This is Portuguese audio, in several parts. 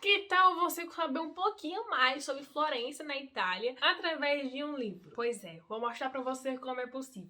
Que tal você saber um pouquinho mais sobre Florença, na Itália, através de um livro? Pois é, vou mostrar pra você como é possível.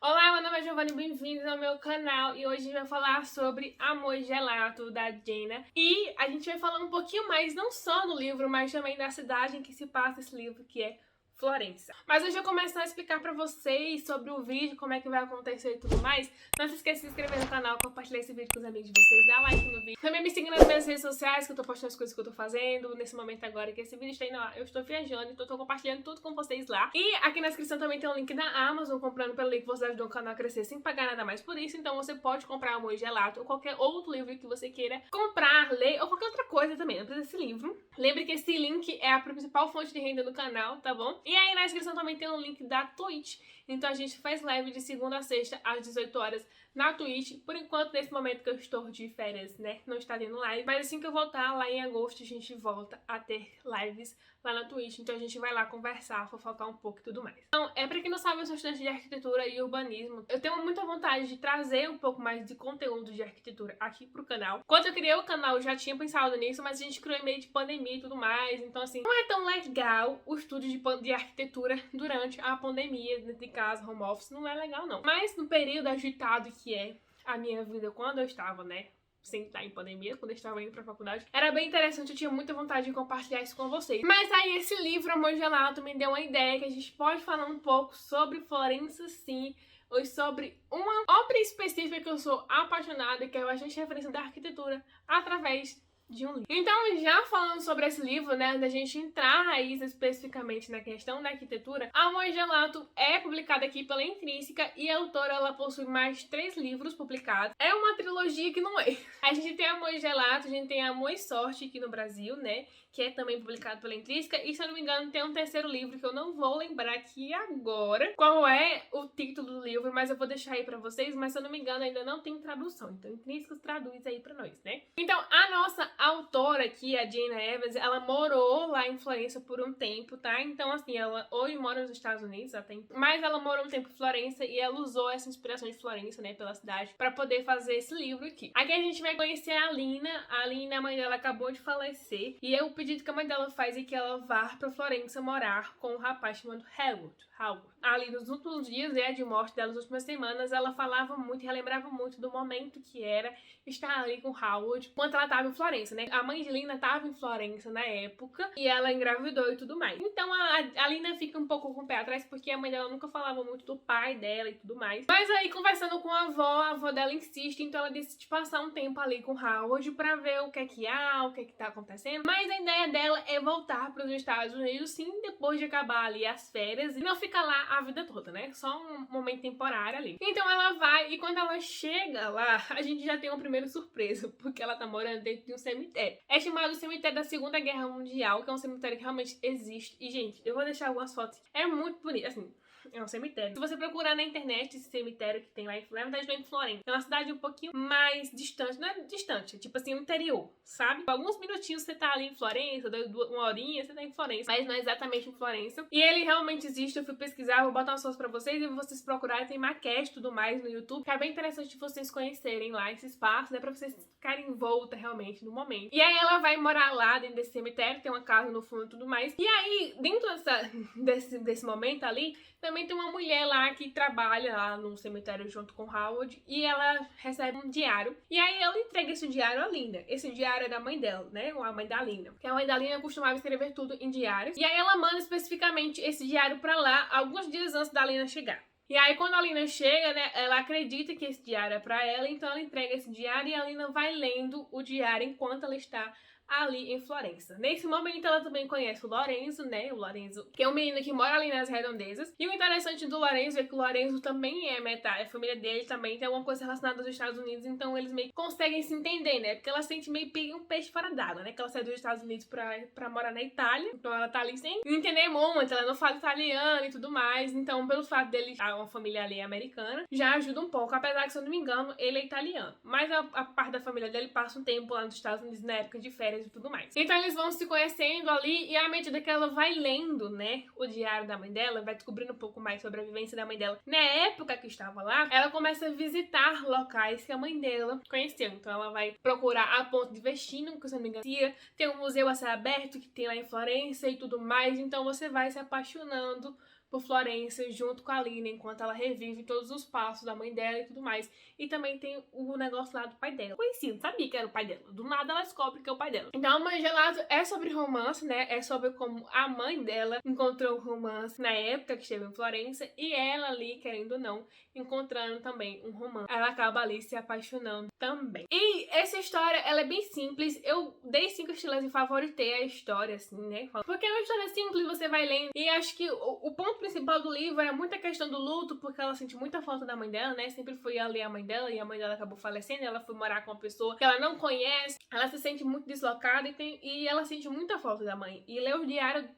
Olá, meu nome é Giovanni, bem-vindos ao meu canal e hoje a gente vai falar sobre Amor Gelato, da Jenna. E a gente vai falar um pouquinho mais, não só do livro, mas também da cidade em que se passa esse livro, que é Florença. Mas antes de eu começar a explicar pra vocês sobre o vídeo, como é que vai acontecer e tudo mais, não se esqueça de se inscrever no canal, compartilhar esse vídeo com os amigos de vocês, dar like no vídeo. Também me siga nas minhas redes sociais, que eu tô postando as coisas que eu tô fazendo nesse momento agora, que esse vídeo está indo lá. Eu estou viajando, então eu tô compartilhando tudo com vocês lá. E aqui na descrição também tem um link da Amazon, comprando pelo link você ajuda o canal a crescer sem pagar nada mais por isso. Então você pode comprar Amor Gelato ou qualquer outro livro que você queira comprar, ler, ou qualquer outra coisa também, não precisa desse livro. Lembre que esse link é a principal fonte de renda do canal, tá bom? E aí na descrição também tem um link da Twitch. Então a gente faz live de segunda a sexta às 18 horas na Twitch. Por enquanto, nesse momento que eu estou de férias, né, não está tendo live. Mas assim que eu voltar, lá em agosto, a gente volta a ter lives lá na Twitch. Então a gente vai lá conversar, fofocar um pouco e tudo mais. Então, pra quem não sabe, eu sou estudante de arquitetura e urbanismo. Eu tenho muita vontade de trazer um pouco mais de conteúdo de arquitetura aqui pro canal. Quando eu criei o canal, eu já tinha pensado nisso, mas a gente criou em meio de pandemia e tudo mais. Então, assim, não é tão legal o estudo de arquitetura durante a pandemia, dentro de casa, home office. Não é legal, não. Mas no período agitado que é a minha vida quando eu estava, né, sem estar em pandemia, quando eu estava indo pra faculdade, era bem interessante, eu tinha muita vontade de compartilhar isso com vocês. Mas aí esse livro, Amor Gelato, me deu uma ideia que a gente pode falar um pouco sobre Florença, sim, ou sobre uma obra específica que eu sou apaixonada, que é bastante referência da arquitetura, através de um livro. Então, já falando sobre esse livro, né, da gente entrar raiz especificamente na questão da arquitetura, Amor Gelato é publicada aqui pela Intrínseca e a autora, ela possui mais 3 livros publicados. É uma trilogia que não é. A gente tem Amor Gelato, a gente tem Amor e Sorte aqui no Brasil, né, que é também publicado pela Intrínseca, e se eu não me engano tem um terceiro livro que eu não vou lembrar aqui agora qual é o título do livro, mas eu vou deixar aí pra vocês, mas se eu não me engano ainda não tem tradução, então Intrínseca traduz aí pra nós, né. Então, a nossa autora aqui, a Jenna Evans, ela morou lá em Florença por um tempo, tá? Então, assim, ela hoje mora nos Estados Unidos, mas ela morou um tempo em Florença e ela usou essa inspiração de Florença, né, pela cidade, pra poder fazer esse livro aqui. Aqui a gente vai conhecer a Lina. A Lina, a mãe dela acabou de falecer e o pedido que a mãe dela faz é que ela vá pra Florença morar com um rapaz chamado Howard. Ali nos últimos dias, né, de morte dela, nas últimas semanas, ela falava muito, relembrava muito do momento que era estar ali com Howard enquanto ela tava em Florença, né? A mãe de Lina tava em Florença na época e ela engravidou e tudo mais. Então a Lina fica um pouco com o pé atrás porque a mãe dela nunca falava muito do pai dela e tudo mais. Mas aí, conversando com a avó dela insiste, então ela decide passar um tempo ali com Howard pra ver o que há, o que tá acontecendo. Mas a ideia dela é voltar pros Estados Unidos, sim, depois de acabar ali as férias e não ficar lá a vida toda, né? Só um momento temporário ali. Então ela vai e quando ela chega lá, a gente já tem uma primeira surpresa, porque ela tá morando dentro de um cemitério. É chamado Cemitério da Segunda Guerra Mundial, que é um cemitério que realmente existe. E, gente, eu vou deixar algumas fotos. É muito bonito, assim. É um cemitério. Se você procurar na internet esse cemitério que tem lá, na verdade não é em Florença. É uma cidade um pouquinho mais distante. Não é distante, é tipo assim, o interior, sabe? Alguns minutinhos você tá ali em Florença, uma horinha você tá em Florença. Mas não é exatamente em Florença. E ele realmente existe, eu fui pesquisar, vou botar umas fotos pra vocês e vocês procurarem, tem maquete e tudo mais no YouTube. Que é bem interessante vocês conhecerem lá esse espaço, né? Pra vocês ficarem em volta realmente no momento. E aí ela vai morar lá dentro desse cemitério, tem uma casa no fundo e tudo mais. E aí, dentro desse momento ali, também tem uma mulher lá que trabalha lá no cemitério junto com Howard e ela recebe um diário. E aí ela entrega esse diário à Lina. Esse diário é da mãe dela, né? Ou a mãe da Lina. Porque a mãe da Lina costumava escrever tudo em diários. E aí ela manda especificamente esse diário pra lá alguns dias antes da Lina chegar. E aí, quando a Lina chega, né, ela acredita que esse diário é pra ela, então ela entrega esse diário e a Lina vai lendo o diário enquanto ela está ali em Florença. Nesse momento, ela também conhece o Lorenzo, né? O Lorenzo, que é um menino que mora ali nas redondezas. E o interessante do Lorenzo é que o Lorenzo também é metade, a família dele também tem alguma coisa relacionada aos Estados Unidos, então eles meio que conseguem se entender, né? Porque ela sente meio que um peixe fora d'água, né? Que ela saiu dos Estados Unidos pra morar na Itália, então ela tá ali sem entender muito, ela não fala italiano e tudo mais, então pelo fato dele estar uma família ali americana, já ajuda um pouco, apesar que, se eu não me engano, ele é italiano. Mas a parte da família dele passa um tempo lá nos Estados Unidos na época de férias lugares e tudo mais. Então eles vão se conhecendo ali e à medida que ela vai lendo, né, o diário da mãe dela, vai descobrindo um pouco mais sobre a vivência da mãe dela na época que estava lá, ela começa a visitar locais que a mãe dela conheceu. Então ela vai procurar a Ponte de Vestino, que se não me engano, tem um museu a céu aberto que tem lá em Florença e tudo mais. Então você vai se apaixonando por Florença junto com a Lina, enquanto ela revive todos os passos da mãe dela e tudo mais. E também tem o negócio lá do pai dela. Conheci, não sabia que era o pai dela. Do nada ela descobre que é o pai dela. Então, Amor Gelato é sobre romance, né? É sobre como a mãe dela encontrou o romance na época que esteve em Florença e ela ali, querendo ou não, encontrando também um romance. Ela acaba ali se apaixonando também. E essa história, ela é bem simples. Eu dei 5 estrelas e favoritei a história, assim, né? Porque é uma história simples, você vai lendo. E acho que o ponto principal do livro era muita questão do luto, porque ela sente muita falta da mãe dela, né? Sempre foi ali a mãe dela, e a mãe dela acabou falecendo, ela foi morar com uma pessoa que ela não conhece, ela se sente muito deslocada e ela sente muita falta da mãe. E ler o diário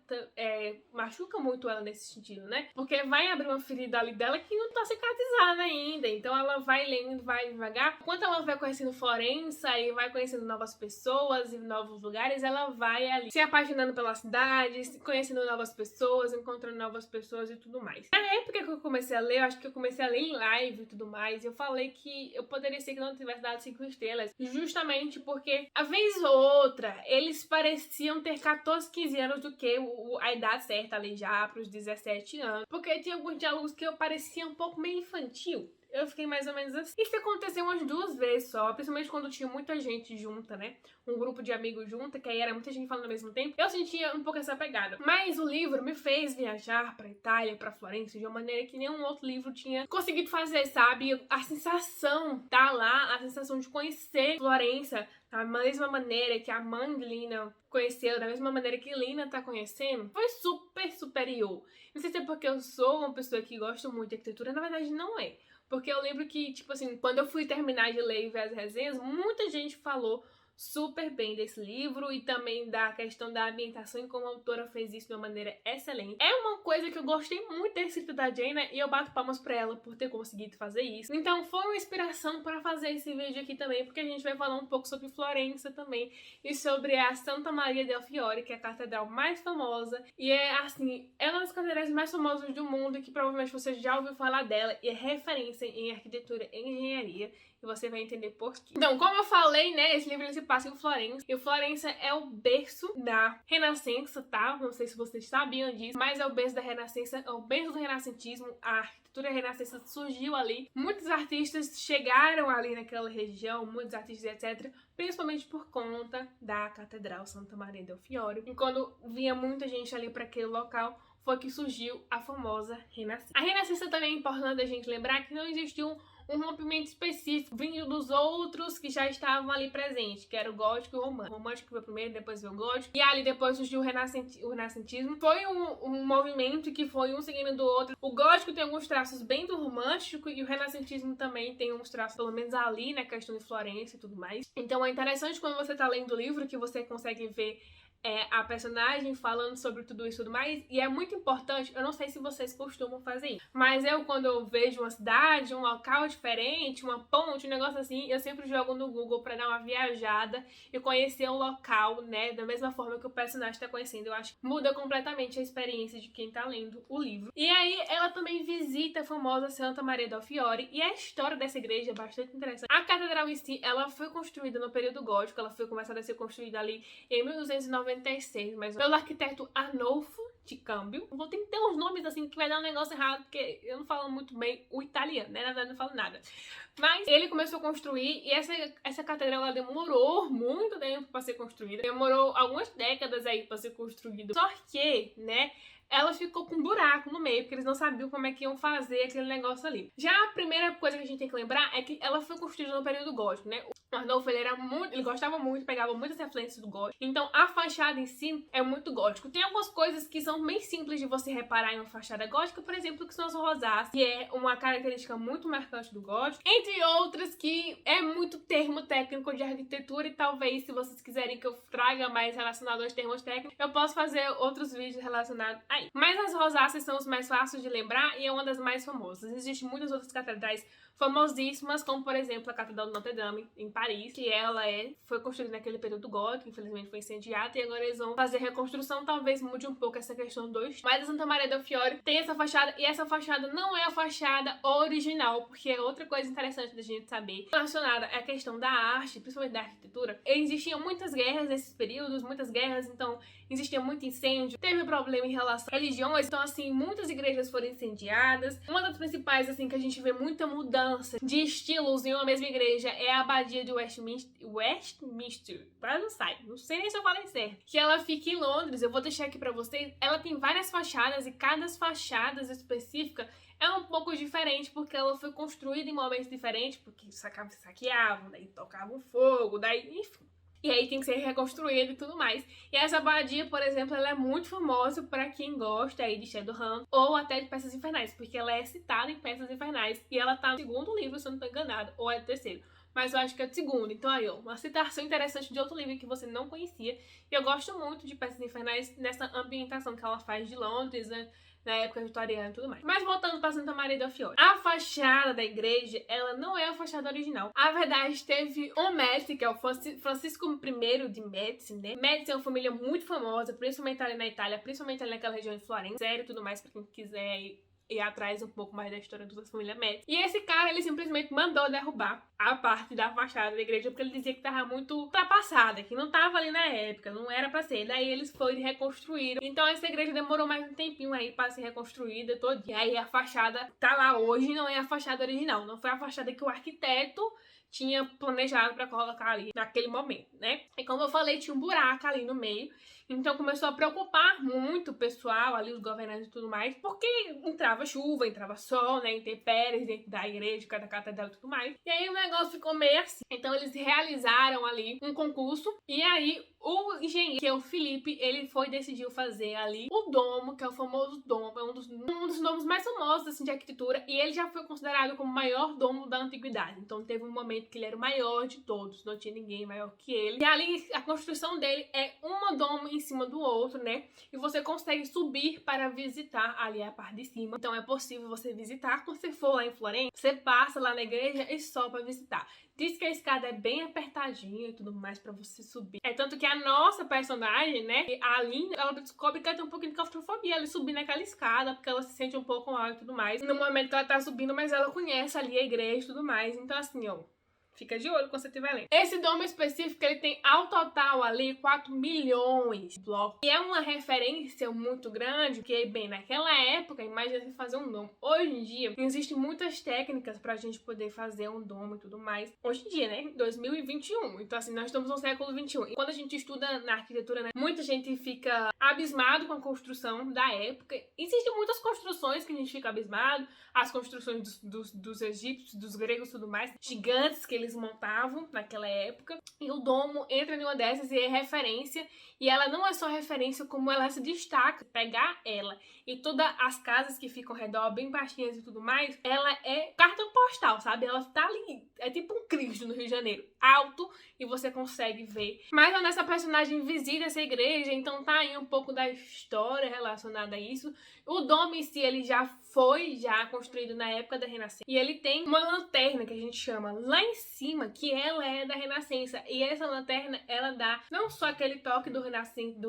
machuca muito ela nesse sentido, né? Porque vai abrir uma ferida ali dela que não tá cicatrizada ainda, então ela vai lendo, vai devagar. Enquanto ela vai conhecendo Florença e vai conhecendo novas pessoas e novos lugares, ela vai ali se apaixonando pela cidade, conhecendo novas pessoas, encontrando novas pessoas e tudo mais. Na época que eu comecei a ler, eu acho que eu comecei a ler em live e tudo mais, eu falei que eu poderia ser que não tivesse dado 5 estrelas, justamente porque, a vez ou outra, eles pareciam ter 14, 15 anos do que a idade certa ali já, pros 17 anos, porque tinha alguns diálogos que eu parecia um pouco meio infantil. Eu fiquei mais ou menos assim. Isso aconteceu umas 2 vezes só, principalmente quando tinha muita gente junta, né? Um grupo de amigos junta, que aí era muita gente falando ao mesmo tempo. Eu sentia um pouco essa pegada. Mas o livro me fez viajar pra Itália, pra Florença, de uma maneira que nenhum outro livro tinha conseguido fazer, sabe? A sensação tá lá, a sensação de conhecer Florença da mesma maneira que a mãe de Lina conheceu, da mesma maneira que Lina tá conhecendo, foi super superior. Não sei se é porque eu sou uma pessoa que gosta muito de arquitetura, na verdade não é. Porque eu lembro que, tipo assim, quando eu fui terminar de ler e ver as resenhas, muita gente falou super bem desse livro e também da questão da ambientação e como a autora fez isso de uma maneira excelente. É uma coisa que eu gostei muito da escrita da Jane e eu bato palmas pra ela por ter conseguido fazer isso. Então foi uma inspiração para fazer esse vídeo aqui também, porque a gente vai falar um pouco sobre Florença também e sobre a Santa Maria del Fiore, que é a catedral mais famosa e é, assim, é uma das catedrais mais famosas do mundo e que provavelmente você já ouviu falar dela e é referência em arquitetura e engenharia. E você vai entender por quê. Então, como eu falei, né, esse livro ele se passa em Florença. E Florença é o berço da Renascença, tá? Não sei se vocês sabiam disso, mas é o berço da Renascença, é o berço do renascentismo. A arquitetura renascença surgiu ali. Muitos artistas chegaram ali naquela região, muitos artistas, etc., principalmente por conta da Catedral Santa Maria del Fiore. E quando vinha muita gente ali para aquele local, foi que surgiu a famosa Renascença. A Renascença também é importante a gente lembrar que não existiu um rompimento específico vindo dos outros que já estavam ali presentes, que era o gótico e o romântico. O romântico foi primeiro, depois veio o gótico, e ali depois surgiu o renascentismo. Foi um movimento que foi um seguindo do outro. O gótico tem alguns traços bem do romântico e o renascentismo também tem uns traços, pelo menos ali, na questão de Florença e tudo mais. Então é interessante quando você tá lendo o livro que você consegue ver a personagem falando sobre tudo isso e tudo mais, e é muito importante, eu não sei se vocês costumam fazer isso, mas quando eu vejo uma cidade, um local diferente, uma ponte, um negócio assim, eu sempre jogo no Google pra dar uma viajada e conhecer o local, né, da mesma forma que o personagem tá conhecendo. Eu acho que muda completamente a experiência de quem tá lendo o livro. E aí, ela também visita a famosa Santa Maria del Fiore, e a história dessa igreja é bastante interessante. A catedral em si, ela foi construída no período gótico, ela foi começada a ser construída ali em 1296, mas pelo arquiteto Arnolfo de Cambio. Vou ter que ter uns nomes assim que vai dar um negócio errado, porque eu não falo muito bem o italiano, né? Na verdade, não falo nada. Mas ele começou a construir e essa catedral ela demorou muito tempo para ser construída. Demorou algumas décadas aí para ser construída. Só que, né, ela ficou com um buraco no meio, porque eles não sabiam como é que iam fazer aquele negócio ali. Já a primeira coisa que a gente tem que lembrar é que ela foi construída no período gótico, né? O Arnolfo, ele gostava muito, pegava muitas referências do gótico. Então, a fachada em si é muito gótico. Tem algumas coisas que são bem simples de você reparar em uma fachada gótica, por exemplo, que são as rosáceas, que é uma característica muito marcante do gótico, entre outras que é muito termo técnico de arquitetura e talvez, se vocês quiserem que eu traga mais relacionado aos termos técnicos, eu posso fazer outros vídeos relacionados aí. Mas as rosáceas são os mais fáceis de lembrar e é uma das mais famosas. Existem muitas outras catedrais famosíssimas, como por exemplo a Catedral de Notre Dame, em Paris, que ela foi construída naquele período gótico, infelizmente foi incendiada, e agora eles vão fazer reconstrução, talvez mude um pouco essa questão do estilo. Mas a Santa Maria del Fiore tem essa fachada, e essa fachada não é a fachada original, porque é outra coisa interessante da gente saber relacionada à questão da arte, principalmente da arquitetura. Existiam muitas guerras nesses períodos, muitas guerras, então existia muito incêndio, teve problema em relação a religiões, então assim, muitas igrejas foram incendiadas. Uma das principais, assim, que a gente vê muita mudança de estilos em uma mesma igreja é a abadia de Westminster, não sei nem se eu falei certo, que ela fica em Londres. Eu vou deixar aqui pra vocês. Ela tem várias fachadas e cada fachada específica é um pouco diferente, porque ela foi construída em momentos diferentes, porque saqueavam, daí tocavam fogo, daí, enfim. E aí tem que ser reconstruído e tudo mais. E essa abadia, por exemplo, ela é muito famosa para quem gosta aí de Shadowrun ou até de Peças Infernais, porque ela é citada em Peças Infernais e ela tá no segundo livro, se eu não tô enganado, ou é o terceiro. Mas eu acho que é o segundo. Então aí, ó, uma citação interessante de outro livro que você não conhecia. E eu gosto muito de Peças Infernais nessa ambientação que ela faz de Londres, né? Na época vitoriana e tudo mais. Mas voltando para Santa Maria del Fiore. A fachada da igreja, ela não é a fachada original. A verdade, teve um Médici, que é o Francisco I de Médici, né? Médici é uma família muito famosa, principalmente ali na Itália, principalmente ali naquela região de Florença, e tudo mais, para quem quiser ir atrás um pouco mais da história da família Médici. E esse cara, ele simplesmente mandou derrubar a parte da fachada da igreja, porque ele dizia que tava muito ultrapassada, que não tava ali na época, não era pra ser. Daí eles foram e reconstruíram. Então essa igreja demorou mais um tempinho aí pra ser reconstruída toda. E aí a fachada tá lá hoje, não é a fachada original, não foi a fachada que o arquiteto tinha planejado pra colocar ali naquele momento, né? E como eu falei, tinha um buraco ali no meio. Então começou a preocupar muito o pessoal ali, os governantes e tudo mais, porque entrava chuva, entrava sol, né, intempéries dentro da igreja, cada catedral e tudo mais. E aí o negócio ficou meio assim. Então eles realizaram ali um concurso e aí o engenheiro, que é o Felipe, ele decidiu fazer ali o domo, que é o famoso domo, é um dos domos mais famosos assim de arquitetura, e ele já foi considerado como o maior domo da antiguidade. Então teve um momento que ele era o maior de todos, não tinha ninguém maior que ele. E ali a construção dele é um domo em cima do outro, né? E você consegue subir para visitar ali a parte de cima. Então é possível você visitar. Quando você for lá em Florença, você passa lá na igreja e só para visitar. Diz que a escada é bem apertadinha e tudo mais pra você subir. É tanto que a nossa personagem, né, a Aline, ela descobre que ela tem um pouquinho de claustrofobia ali subir naquela escada, porque ela se sente um pouco mal e tudo mais. No momento que ela tá subindo, mas ela conhece ali a igreja e tudo mais. Então assim, ó, fica de olho quando você estiver lendo. Esse domo específico, ele tem ao total ali 4 milhões de blocos. E é uma referência muito grande, porque, bem, naquela época, imagina você fazer um domo. Hoje em dia, existem muitas técnicas pra gente poder fazer um domo e tudo mais. Hoje em dia, né? 2021. Então, assim, nós estamos no século 21. E quando a gente estuda na arquitetura, né, muita gente fica abismado com a construção da época. Existem muitas construções que a gente fica abismado. As construções dos egípcios, dos gregos e tudo mais. Gigantes que eles montavam naquela época, e o domo entra em uma dessas e é referência, e ela não é só referência, como ela se destaca. Pegar ela e todas as casas que ficam ao redor, bem baixinhas e tudo mais, ela é cartão postal, sabe? Ela tá ali, é tipo um Cristo no Rio de Janeiro, alto, e você consegue ver. Mas a nossa personagem visita essa igreja, então tá aí um pouco da história relacionada a isso. O domo em si, ele já foi construído na época da Renascença, e ele tem uma lanterna que a gente chama lá em cima, que ela é da Renascença, e essa lanterna, ela dá não só aquele toque do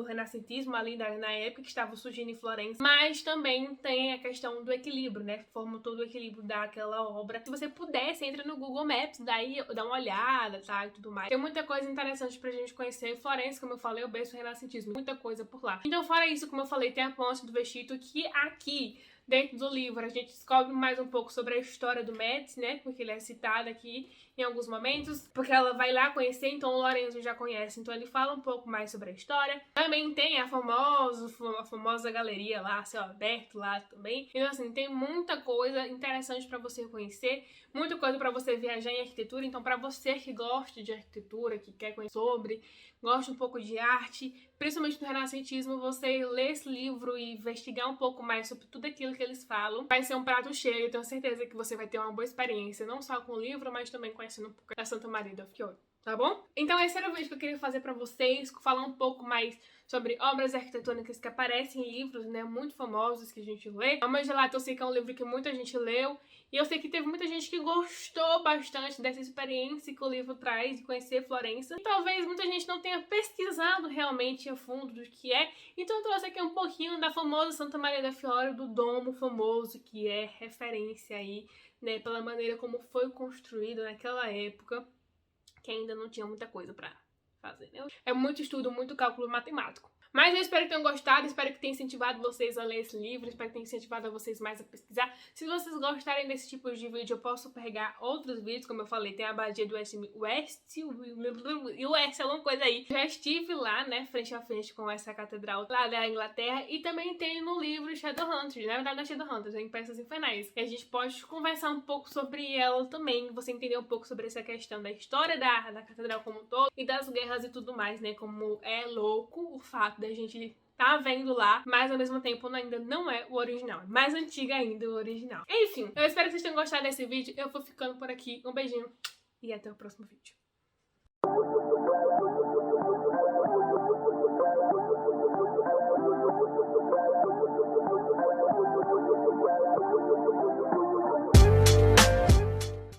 renascentismo ali na época que estava surgindo em Florença, mas também tem a questão do equilíbrio, né? Forma todo o equilíbrio daquela obra. Se você pudesse, entra no Google Maps, daí dá uma olhada, tá? E tudo mais. Tem muita coisa interessante pra gente conhecer em Florença, como eu falei, o berço do renascentismo, muita coisa por lá. Então, fora isso, como eu falei, tem a Ponte do Vestito, que aqui dentro do livro a gente descobre mais um pouco sobre a história do Médici, né? Porque ele é citado aqui. em alguns momentos, porque ela vai lá conhecer, então o Lorenzo já conhece, então ele fala um pouco mais sobre a história. Também tem a famosa galeria lá, céu aberto lá também. Então assim, tem muita coisa interessante pra você conhecer, muita coisa pra você viajar em arquitetura. Então pra você que gosta de arquitetura, que quer conhecer sobre, gosta um pouco de arte, principalmente do renascentismo, você ler esse livro e investigar um pouco mais sobre tudo aquilo que eles falam, vai ser um prato cheio. Eu tenho certeza que você vai ter uma boa experiência, não só com o livro, mas também conhecendo um pouco da Santa Maria del Fiore. Tá bom? Então esse era o vídeo que eu queria fazer pra vocês, falar um pouco mais sobre obras arquitetônicas que aparecem em livros, né, muito famosos que a gente lê. A Amor Gelato eu sei que é um livro que muita gente leu, e eu sei que teve muita gente que gostou bastante dessa experiência que o livro traz de conhecer Florença. E talvez muita gente não tenha pesquisado realmente a fundo do que é, então eu trouxe aqui um pouquinho da famosa Santa Maria del Fiore, do domo famoso, que é referência aí, né, pela maneira como foi construído naquela época, que ainda não tinha muita coisa pra fazer, né? É muito estudo, muito cálculo matemático. Mas eu espero que tenham gostado, espero que tenha incentivado vocês a ler esse livro, espero que tenha incentivado a vocês mais a pesquisar. Se vocês gostarem desse tipo de vídeo, eu posso pegar outros vídeos, como eu falei, tem a abadia do West, alguma coisa aí. Já estive lá, né, frente a frente com essa catedral lá da Inglaterra, e também tem no livro Shadowhunters, na verdade não é Shadowhunters, é em Peças Infernais, que a gente pode conversar um pouco sobre ela também, você entender um pouco sobre essa questão da história da catedral como um todo, e das guerras e tudo mais, né, como é louco o fato da gente tá vendo lá, mas ao mesmo tempo ainda não é o original. É mais antiga ainda o original. Enfim, eu espero que vocês tenham gostado desse vídeo. Eu vou ficando por aqui. Um beijinho e até o próximo vídeo.